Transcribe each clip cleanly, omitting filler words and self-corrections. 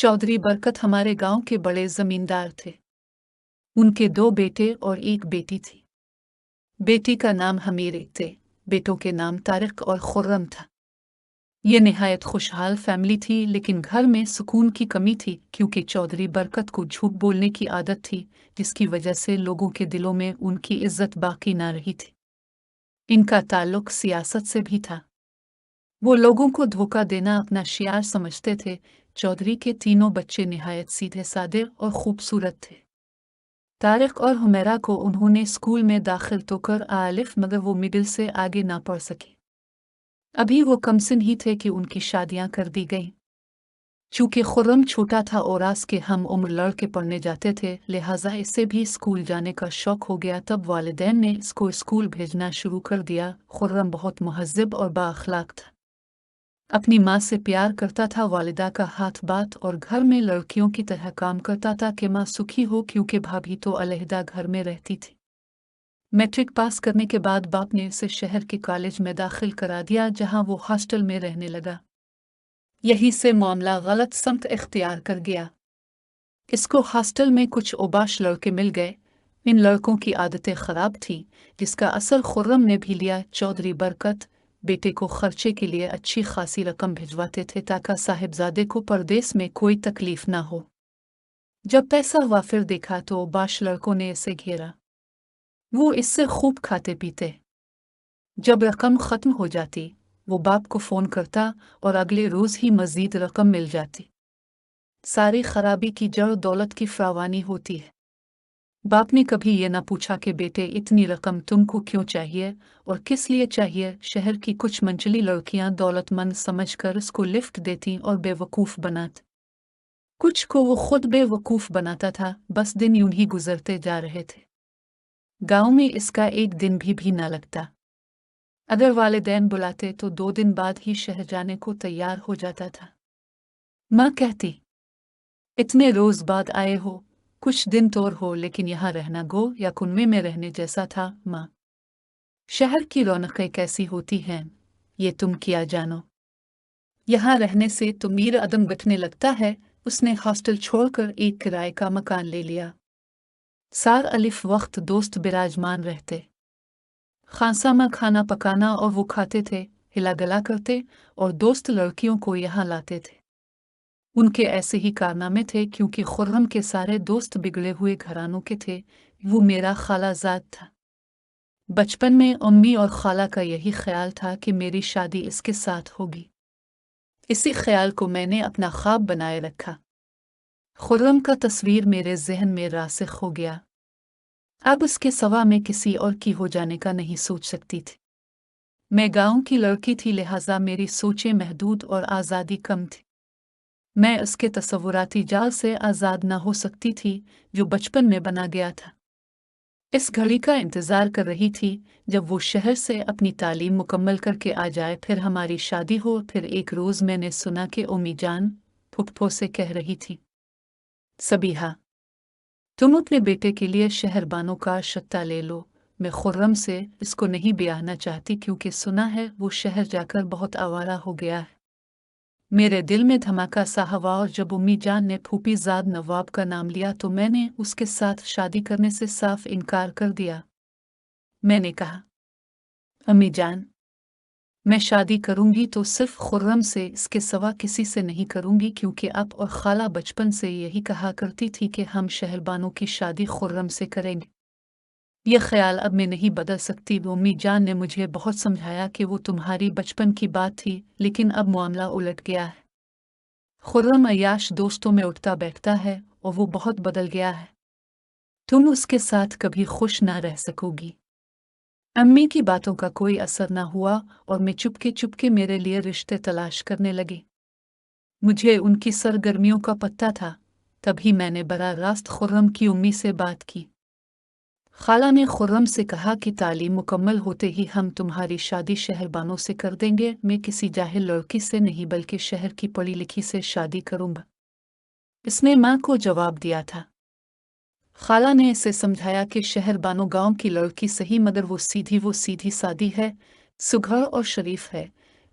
चौधरी बरकत हमारे गांव के बड़े जमींदार थे। उनके 2 बेटे और 1 बेटी थी। बेटी का नाम हमीर थे, बेटों के नाम तारिक और खुर्रम था। ये निहायत खुशहाल फैमिली थी, लेकिन घर में सुकून की कमी थी क्योंकि चौधरी बरकत को झूठ बोलने की आदत थी, जिसकी वजह से लोगों के दिलों में उनकी इज्जत बाकी ना रही थी। इनका ताल्लुक सियासत से भी था। वो लोगों को धोखा देना अपना शियार समझते थे। चौधरी के तीनों बच्चे निहायत सीधे सादे और खूबसूरत थे। तारिक और हुमैरा को उन्होंने स्कूल में दाखिल तो कर आलिफ, मगर वो मिडिल से आगे ना पढ़ सके। अभी वो कमसिन ही थे कि उनकी शादियां कर दी गईं। चूंकि खुर्रम छोटा था और आस के हम उम्र लड़के पढ़ने जाते थे, लिहाजा इससे भी स्कूल जाने का शौक हो गया। तब वालिदैन ने इसको स्कूल भेजना शुरू कर दिया। खुर्रम बहुत मुहज़्ज़ब और बाअखलाक था। अपनी माँ से प्यार करता था, वालिदा का हाथ बात और घर में लड़कियों की तरह काम करता था कि माँ सुखी हो, क्योंकि भाभी तो अलहदा घर में रहती थी। मैट्रिक पास करने के बाद बाप ने उसे शहर के कॉलेज में दाखिल करा दिया, जहाँ वो हॉस्टल में रहने लगा। यहीं से मामला गलत समत इख्तियार कर गया। इसको हॉस्टल में कुछ ओबाश लड़के मिल गए। इन लड़कों की आदतें ख़राब थीं, जिसका असर खुर्रम ने भी लिया। चौधरी बरकत बेटे को खर्चे के लिए अच्छी खासी रकम भिजवाते थे ताकि साहिबजादे को परदेस में कोई तकलीफ ना हो। जब पैसा वाफिर देखा तो ओबाश लड़कों ने इसे घेरा। वो इससे खूब खाते पीते। जब रकम ख़त्म हो जाती, वो बाप को फ़ोन करता और अगले रोज़ ही मज़ीद रकम मिल जाती। सारी खराबी की जड़ दौलत की फ्रावानी होती है। बाप ने कभी ये न पूछा कि बेटे इतनी रकम तुमको क्यों चाहिए और किस लिए चाहिए। शहर की कुछ मंचली लड़कियां दौलतमंद समझकर उसको लिफ्ट देती और बेवकूफ़ बनाती। कुछ को वो खुद बेवकूफ़ बनाता था। बस दिन यूं ही गुजरते जा रहे थे। गांव में इसका एक दिन भी ना लगता। अगर वालिदैन बुलाते तो 2 दिन बाद ही शहर जाने को तैयार हो जाता था। माँ कहती, इतने रोज़ बाद आए हो, कुछ दिन तो हो, लेकिन यहाँ रहना गो या कुनवे में रहने जैसा था। माँ, शहर की रौनकें कैसी होती हैं, ये तुम क्या जानो। यहाँ रहने से तो मीर अदम गठने लगता है। उसने हॉस्टल छोड़कर एक किराए का मकान ले लिया। सार अलिफ वक्त दोस्त बिराजमान रहते। खानसामा खाना पकाना और वो खाते थे, हिला गला करते और दोस्त लड़कियों को यहाँ लाते थे। उनके ऐसे ही कारनामे थे क्योंकि खुर्रम के सारे दोस्त बिगड़े हुए घरानों के थे। वो मेरा खालाजाद था। बचपन में अम्मी और खाला का यही ख्याल था कि मेरी शादी इसके साथ होगी। इसी ख्याल को मैंने अपना ख्वाब बनाए रखा। खुर्रम का तस्वीर मेरे जहन में रासिख हो गया। अब उसके सवा मैं किसी और की हो जाने का नहीं सोच सकती थी। मैं गांव की लड़की थी, लिहाजा मेरी सोचें महदूद और आज़ादी कम थी। मैं उसके तसव्वुराती जाल से आज़ाद ना हो सकती थी जो बचपन में बना गया था। इस घड़ी का इंतज़ार कर रही थी जब वो शहर से अपनी तालीम मुकम्मल करके आ जाए, फिर हमारी शादी हो। फिर एक रोज़ मैंने सुना कि उम्मी जान फुफो से कह रही थी, सबीहा, तुम अपने बेटे के लिए शहरबानों का शत्ता ले लो। मैं खुर्रम से इसको नहीं ब्याहना चाहती क्योंकि सुना है वो शहर जाकर बहुत आवारा हो गया है। मेरे दिल में धमाका सा हवा, और जब उम्मी जान ने फूफी ज़ाद नवाब का नाम लिया तो मैंने उसके साथ शादी करने से साफ इनकार कर दिया। मैंने कहा, अम्मी जान, मैं शादी करूंगी तो सिर्फ खुर्रम से, इसके सिवा किसी से नहीं करूंगी, क्योंकि आप और खाला बचपन से यही कहा करती थी कि हम शहरबानों की शादी खुर्रम से करेंगे। यह ख्याल अब मैं नहीं बदल सकती। उम्मी जान ने मुझे बहुत समझाया कि वो तुम्हारी बचपन की बात थी, लेकिन अब मामला उलट गया है। खुर्रम अय्याश दोस्तों में उठता बैठता है और वो बहुत बदल गया है। तुम उसके साथ कभी खुश ना रह सकोगी। अम्मी की बातों का कोई असर ना हुआ और मैं चुपके चुपके मेरे लिए रिश्ते तलाश करने लगी। मुझे उनकी सरगर्मियों का पता था। तभी मैंने बराह रास्त खुर्रम की उम्मी से बात की। खाला ने खुर्रम से कहा कि तालीम मुकम्मल होते ही हम तुम्हारी शादी शहरबानों से कर देंगे। मैं किसी जाहिल लड़की से नहीं बल्कि शहर की पढ़ी लिखी से शादी करूँगा। इसने माँ को जवाब दिया था। खाला ने इसे समझाया कि शहरबानो गांव की लड़की सही, मगर वो सीधी सादी है, सुघड़ और शरीफ है।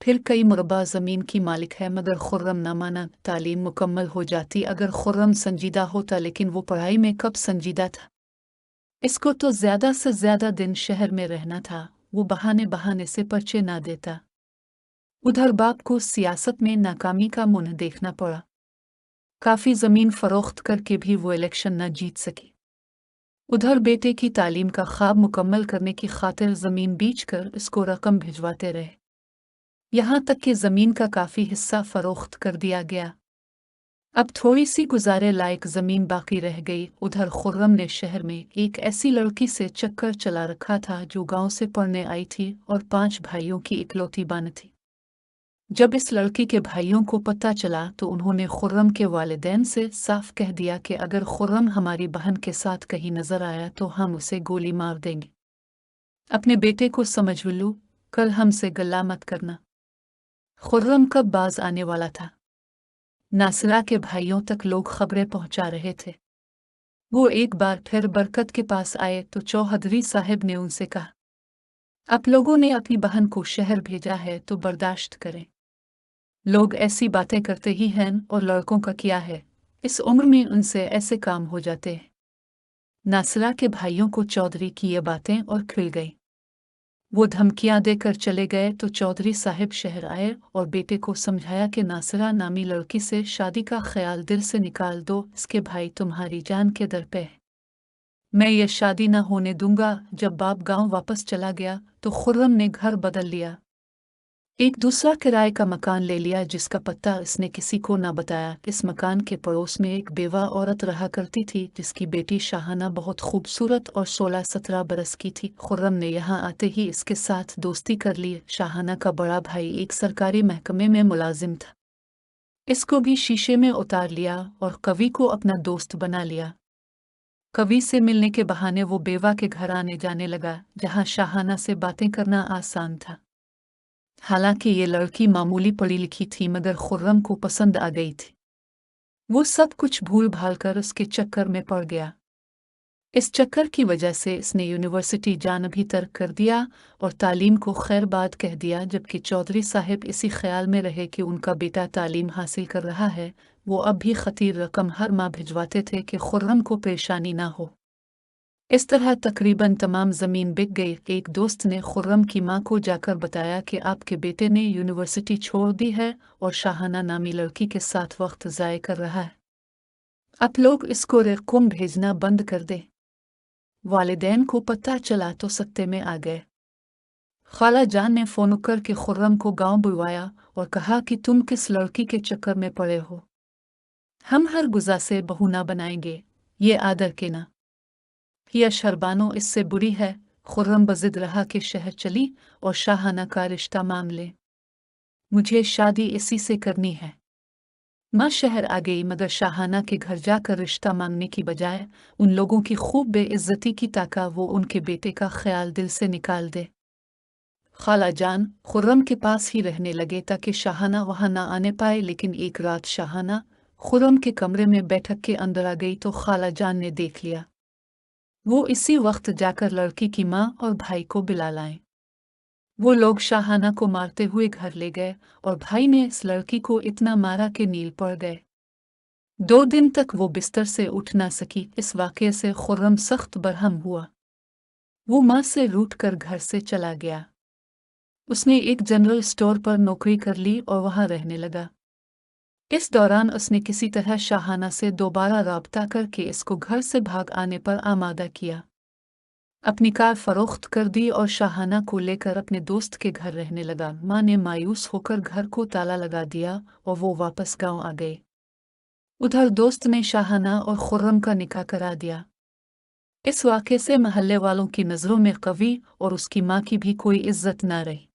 फिर कई मरबा ज़मीन की मालिक है मगर खुर्रम न माना। तालीम मुकम्मल हो जाती अगर खुर्रम संजीदा होता, लेकिन वो पढ़ाई में कब संजीदा था। इसको तो ज़्यादा से ज़्यादा दिन शहर में रहना था, वो बहाने बहाने से पर्चे ना देता। उधर बाप को सियासत में नाकामी का मुंह देखना पड़ा। काफ़ी ज़मीन फ़रोख्त करके भी वो इलेक्शन न जीत सकी। उधर बेटे की तालीम का ख्वाब मुकम्मल करने की खातिर ज़मीन बेचकर इसको रकम भिजवाते रहे, यहाँ तक कि ज़मीन का काफ़ी हिस्सा फ़रोख्त कर दिया गया। अब थोड़ी सी गुजारे लायक ज़मीन बाकी रह गई। उधर खुर्रम ने शहर में एक ऐसी लड़की से चक्कर चला रखा था जो गांव से पढ़ने आई थी और 5 भाइयों की इकलौती बहन थी। जब इस लड़की के भाइयों को पता चला तो उन्होंने खुर्रम के वालिदैन से साफ कह दिया कि अगर खुर्रम हमारी बहन के साथ कहीं नजर आया तो हम उसे गोली मार देंगे। अपने बेटे को समझ लूँ, कल हमसे गल्ला मत करना। खुर्रम कब बाज आने वाला था। नासिरा के भाइयों तक लोग खबरें पहुंचा रहे थे। वो एक बार फिर बरकत के पास आए तो चौधरी साहब ने उनसे कहा, आप लोगों ने अपनी बहन को शहर भेजा है तो बर्दाश्त करें। लोग ऐसी बातें करते ही हैं और लड़कों का क्या है, इस उम्र में उनसे ऐसे काम हो जाते हैं। नासिरा के भाइयों को चौधरी की ये बातें और खिल गई। वो धमकियां देकर चले गए तो चौधरी साहब शहर आए और बेटे को समझाया कि नासिरा नामी लड़की से शादी का ख्याल दिल से निकाल दो, इसके भाई तुम्हारी जान के दर पे है। मैं ये शादी न होने दूंगा। जब बाप गांव वापस चला गया तो खुर्रम ने घर बदल लिया, एक दूसरा किराए का मकान ले लिया जिसका पत्ता इसने किसी को न बताया। इस मकान के पड़ोस में एक बेवा औरत रहा करती थी जिसकी बेटी शाहाना बहुत खूबसूरत और 16-17 बरस की थी। खुर्रम ने यहाँ आते ही इसके साथ दोस्ती कर ली। शाहाना का बड़ा भाई एक सरकारी महकमे में मुलाजिम था, इसको भी शीशे में उतार लिया और कवि को अपना दोस्त बना लिया। कवि से मिलने के बहाने वो बेवा के घर आने जाने लगा, जहाँ शाहाना से बातें करना आसान था। हालांकि ये लड़की मामूली पढ़ी लिखी थी मगर खुर्रम को पसंद आ गई थी। वो सब कुछ भूल भाल कर उसके चक्कर में पड़ गया। इस चक्कर की वजह से इसने यूनिवर्सिटी जाना भी तर्क कर दिया और तालीम को खैरबाद कह दिया। जबकि चौधरी साहब इसी ख्याल में रहे कि उनका बेटा तालीम हासिल कर रहा है। वो अब भी खतीर रकम हर माह भिजवाते थे कि खुर्रम को परेशानी ना हो। इस तरह तकरीबन तमाम ज़मीन बिक गई। एक दोस्त ने खुर्रम की माँ को जाकर बताया कि आपके बेटे ने यूनिवर्सिटी छोड़ दी है और शाहाना नामी लड़की के साथ वक्त ज़ाय कर रहा है। आप लोग इसको रकम भेजना बंद कर दे। वालिदैन को पता चला तो सत्ते में आ गए। खाला जान ने फ़ोन करके खुर्रम को गांव बुलवाया और कहा कि तुम किस लड़की के चक्कर में पड़े हो। हम हर गुज़ा से बहू ना बनाएंगे, ये आदर के ना। या शरबानो इससे बुरी है। खुर्रम बजिद रहा कि शहर चली और शाहाना का रिश्ता मांग ले। मुझे शादी इसी से करनी है। माँ शहर आ गई मगर शाहाना के घर जाकर रिश्ता मांगने की बजाय उन लोगों की खूब बेइज्जती की ताका वो उनके बेटे का ख्याल दिल से निकाल दे। खाला जान खुर्रम के पास ही रहने लगे ताकि शाहाना वहां ना आने पाए। लेकिन एक रात शाहाना खुर्रम के कमरे में बैठक के अंदर आ गई तो खाला जान ने देख लिया। वो इसी वक्त जाकर लड़की की माँ और भाई को बुला लाए। वो लोग शाहाना को मारते हुए घर ले गए और भाई ने इस लड़की को इतना मारा कि नील पड़ गए। 2 दिन तक वो बिस्तर से उठ ना सकी। इस वाक़ये से खुर्रम सख्त बरहम हुआ। वो माँ से रूठ कर घर से चला गया। उसने एक जनरल स्टोर पर नौकरी कर ली और वहाँ रहने लगा। इस दौरान उसने किसी तरह शाहाना से दोबारा राब्ता करके इसको घर से भाग आने पर आमादा किया। अपनी कार फरोख्त कर दी और शाहाना को लेकर अपने दोस्त के घर रहने लगा। माँ ने मायूस होकर घर को ताला लगा दिया और वो वापस गांव आ गए। उधर दोस्त ने शाहाना और खुर्रम का निकाह करा दिया। इस वाक़े से महल्ले वालों की नज़रों में कवि और उसकी माँ की भी कोई इज्जत न रही।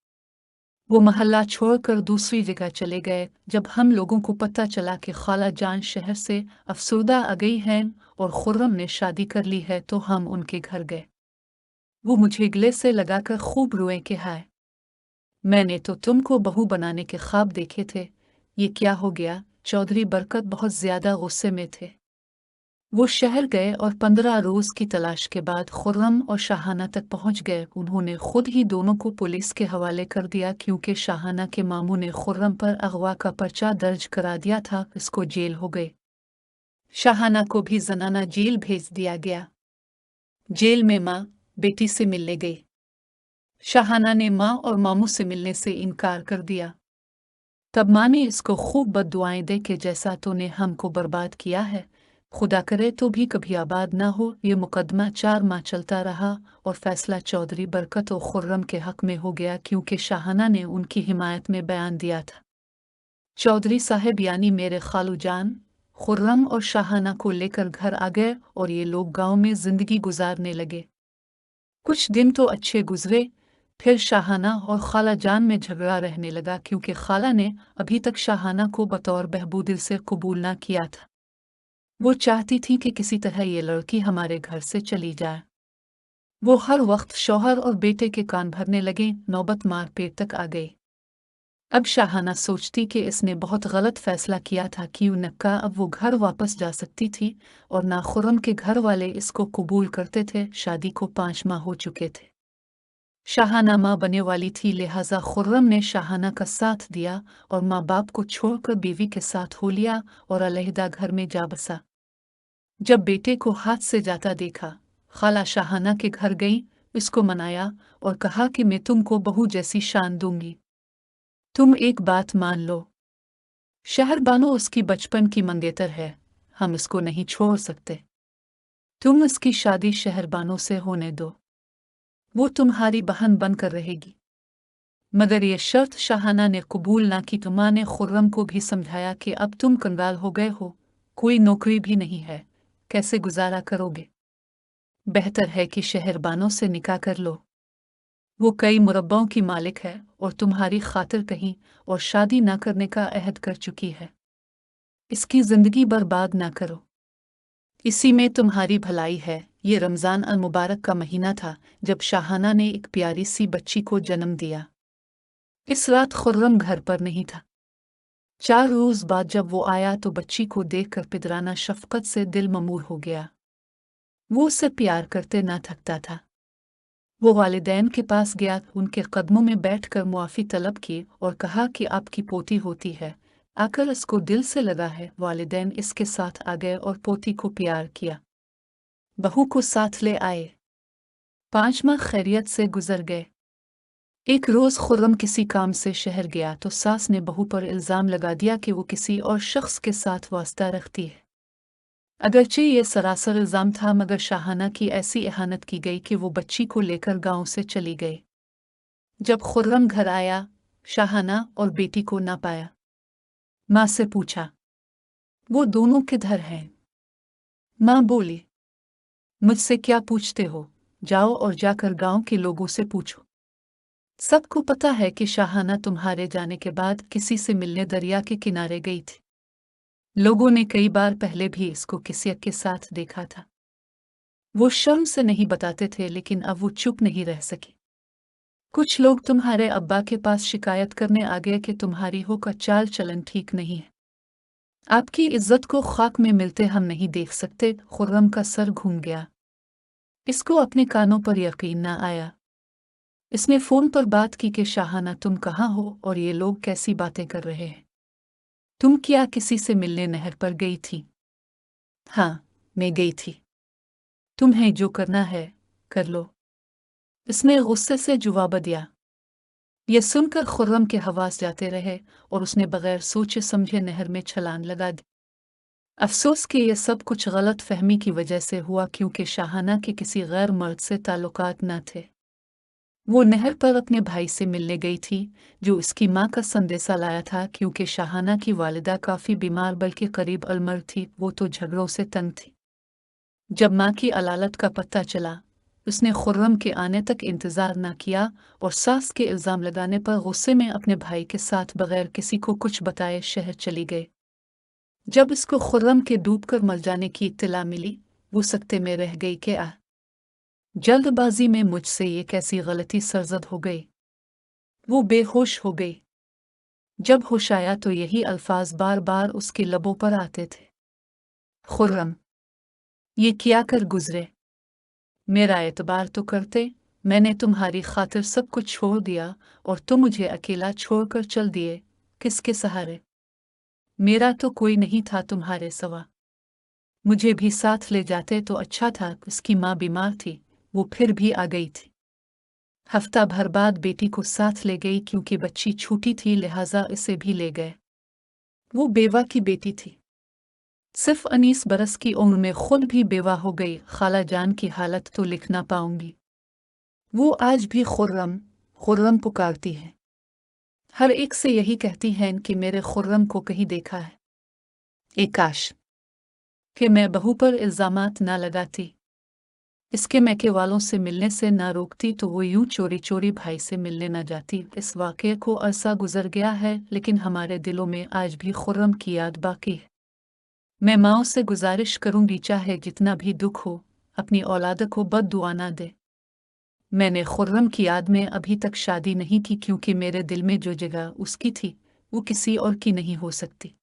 वो महल्ला छोड़कर दूसरी जगह चले गए। जब हम लोगों को पता चला कि खाला जान शहर से अफसुर्दा आ गई हैं और खुर्रम ने शादी कर ली है तो हम उनके घर गए। वो मुझे गले से लगाकर खूब रोए कि हाय, मैंने तो तुमको बहू बनाने के ख्वाब देखे थे, ये क्या हो गया। चौधरी बरकत बहुत ज्यादा गुस्से में थे। वो शहर गए और 15 रोज की तलाश के बाद खुर्रम और शाहाना तक पहुंच गए। उन्होंने खुद ही दोनों को पुलिस के हवाले कर दिया क्योंकि शाहाना के मामू ने खुर्रम पर अगवा का पर्चा दर्ज करा दिया था। इसको जेल हो गए। शाहाना को भी जनाना जेल भेज दिया गया। जेल में माँ बेटी से मिलने गई। शाहाना ने माँ और मामू से मिलने से इनकार कर दिया। तब माँ ने इसको खूब बद्दुआएं दे कि जैसा तूने हमको बर्बाद किया है, खुदा करे तो भी कभी आबाद ना हो। ये मुकदमा 4 माह चलता रहा और फैसला चौधरी बरकत और खुर्रम के हक में हो गया क्योंकि शाहाना ने उनकी हिमायत में बयान दिया था। चौधरी साहब यानी मेरे खालू जान खुर्रम और शाहाना को लेकर घर आ गए और ये लोग गांव में जिंदगी गुजारने लगे। कुछ दिन तो अच्छे गुजरे, फिर शाहाना और खाला जान में झगड़ा रहने लगा क्योंकि खाला ने अभी तक शाहाना को बतौर बहबूदिल से कबूल ना किया था। वो चाहती थी कि किसी तरह ये लड़की हमारे घर से चली जाए। वो हर वक्त शौहर और बेटे के कान भरने लगे, नौबत मार पेट तक आ गई। अब शाहाना सोचती कि इसने बहुत गलत फैसला किया था कि नक्का अब वो घर वापस जा सकती थी और ना खुर्रम के घर वाले इसको कबूल करते थे। शादी को 5 माह हो चुके थे। शाहाना माँ बने वाली थी, लिहाजा खुर्रम ने शाहाना का साथ दिया और माँ बाप को छोड़कर बीवी के साथ हो लिया और अलहदा घर में जा बसा। जब बेटे को हाथ से जाता देखा, खाला शाहाना के घर गई, इसको मनाया और कहा कि मैं तुमको बहू जैसी शान दूंगी। तुम एक बात मान लो, शहरबानो उसकी बचपन की मंगेतर है, हम इसको नहीं छोड़ सकते। तुम इसकी शादी शहरबानों से होने दो, वो तुम्हारी बहन बनकर रहेगी। मगर ये शर्त शाहाना ने कबूल ना की। माँ ने खुर्रम को भी समझाया कि अब तुम कंगाल हो गए हो, कोई नौकरी भी नहीं है, कैसे गुजारा करोगे? बेहतर है कि शहरबानों से निकाह कर लो। वो कई मुरब्बों की मालिक है और तुम्हारी खातिर कहीं और शादी ना करने का अहद कर चुकी है। इसकी जिंदगी बर्बाद ना करो, इसी में तुम्हारी भलाई है। ये रमज़ान अल मुबारक का महीना था जब शाहाना ने एक प्यारी सी बच्ची को जन्म दिया। इस रात खुर्रम घर पर नहीं था। 4 रोज बाद जब वो आया तो बच्ची को देखकर पिदराना शफकत से दिल ममूर हो गया। वो उससे प्यार करते ना थकता था। वो वालिदैन के पास गया, उनके कदमों में बैठकर मुआफ़ी तलब की और कहा कि आपकी पोती होती है, आकर इसको दिल से लगा है। वालिदैन इसके साथ आ गए और पोती को प्यार किया। बहू को साथ ले आए। 5 माह खैरियत से गुजर गए। एक रोज़ खुर्रम किसी काम से शहर गया तो सास ने बहू पर इल्ज़ाम लगा दिया कि वो किसी और शख्स के साथ वास्ता रखती है। अगरचे ये सरासर इल्ज़ाम था, मगर शाहाना की ऐसी एहानत की गई कि वो बच्ची को लेकर गांव से चली गई। जब खुर्रम घर आया, शाहाना और बेटी को ना पाया। माँ से पूछा, वो दोनों किधर हैं? माँ बोली, मुझसे क्या पूछते हो, जाओ और जाकर गांव के लोगों से पूछो। सबको पता है कि शाहाना तुम्हारे जाने के बाद किसी से मिलने दरिया के किनारे गई थी। लोगों ने कई बार पहले भी इसको किसी के साथ देखा था। वो शर्म से नहीं बताते थे, लेकिन अब वो चुप नहीं रह सकी। कुछ लोग तुम्हारे अब्बा के पास शिकायत करने आ गए कि तुम्हारी हो का चाल चलन ठीक नहीं है। आपकी इज्जत को खाक में मिलते हम नहीं देख सकते। खुर्रम का सर घूम गया। इसको अपने कानों पर यकीन न आया। इसने फोन पर बात की कि शाहाना तुम कहाँ हो और ये लोग कैसी बातें कर रहे हैं। तुम क्या किसी से मिलने नहर पर गई थी? हाँ, मैं गई थी। तुम्हें जो करना है कर लो, इसने गुस्से से जवाब दिया। यह सुनकर खुर्रम के हवास जाते रहे और उसने बगैर सोचे समझे नहर में छलांग लगा दी। अफसोस कि यह सब कुछ गलत फहमी की वजह से हुआ क्योंकि शाहाना के किसी गैर मर्द से ताल्लुकात न थे। वो नहर पर अपने भाई से मिलने गई थी जो उसकी माँ का संदेशा लाया था क्योंकि शाहाना की वालिदा काफ़ी बीमार बल्कि करीब अलमर थी। वो तो झगड़ों से तंग थी। जब माँ की अलालत का पता चला, उसने खुर्रम के आने तक इंतज़ार न किया और सास के इल्ज़ाम लगाने पर गुस्से में अपने भाई के साथ बगैर किसी को कुछ बताए शहर चली गई। जब इसको खुर्रम के डूबकर मर जाने की इत्तला मिली, वो सकते में रह गई कि जल्दबाजी में मुझसे ये कैसी गलती सरजद हो गई। वो बेहोश हो गई। जब होश आया तो यही अल्फाज बार बार उसके लबों पर आते थे, खुर्रम ये क्या कर गुजरे? मेरा एतबार तो करते। मैंने तुम्हारी खातिर सब कुछ छोड़ दिया और तुम मुझे अकेला छोड़कर चल दिए। किसके सहारे? मेरा तो कोई नहीं था तुम्हारे सिवा। मुझे भी साथ ले जाते तो अच्छा था। उसकी माँ बीमार थी, वो फिर भी आ गई थी। हफ्ता भर बाद बेटी को साथ ले गई क्योंकि बच्ची छोटी थी, लिहाजा इसे भी ले गए। वो बेवा की बेटी थी। सिर्फ 19 बरस की उम्र में खुद भी बेवा हो गई। खाला जान की हालत तो लिख ना पाऊंगी। वो आज भी खुर्रम खुर्रम पुकारती है। हर एक से यही कहती हैं कि मेरे खुर्रम को कहीं देखा है। ए काश कि मैं बहू पर इल्ज़ामात ना लगाती। इसके मैके वालों से मिलने से ना रोकती तो वो यूं चोरी चोरी भाई से मिलने ना जाती। इस वाक़ये को अरसा गुजर गया है, लेकिन हमारे दिलों में आज भी खुर्रम की याद बाकी है। मैं माँओं से गुजारिश करूंगी, चाहे जितना भी दुख हो, अपनी औलाद को बद्दुआ ना दे। मैंने खुर्रम की याद में अभी तक शादी नहीं की क्योंकि मेरे दिल में जो जगह उसकी थी वो किसी और की नहीं हो सकती।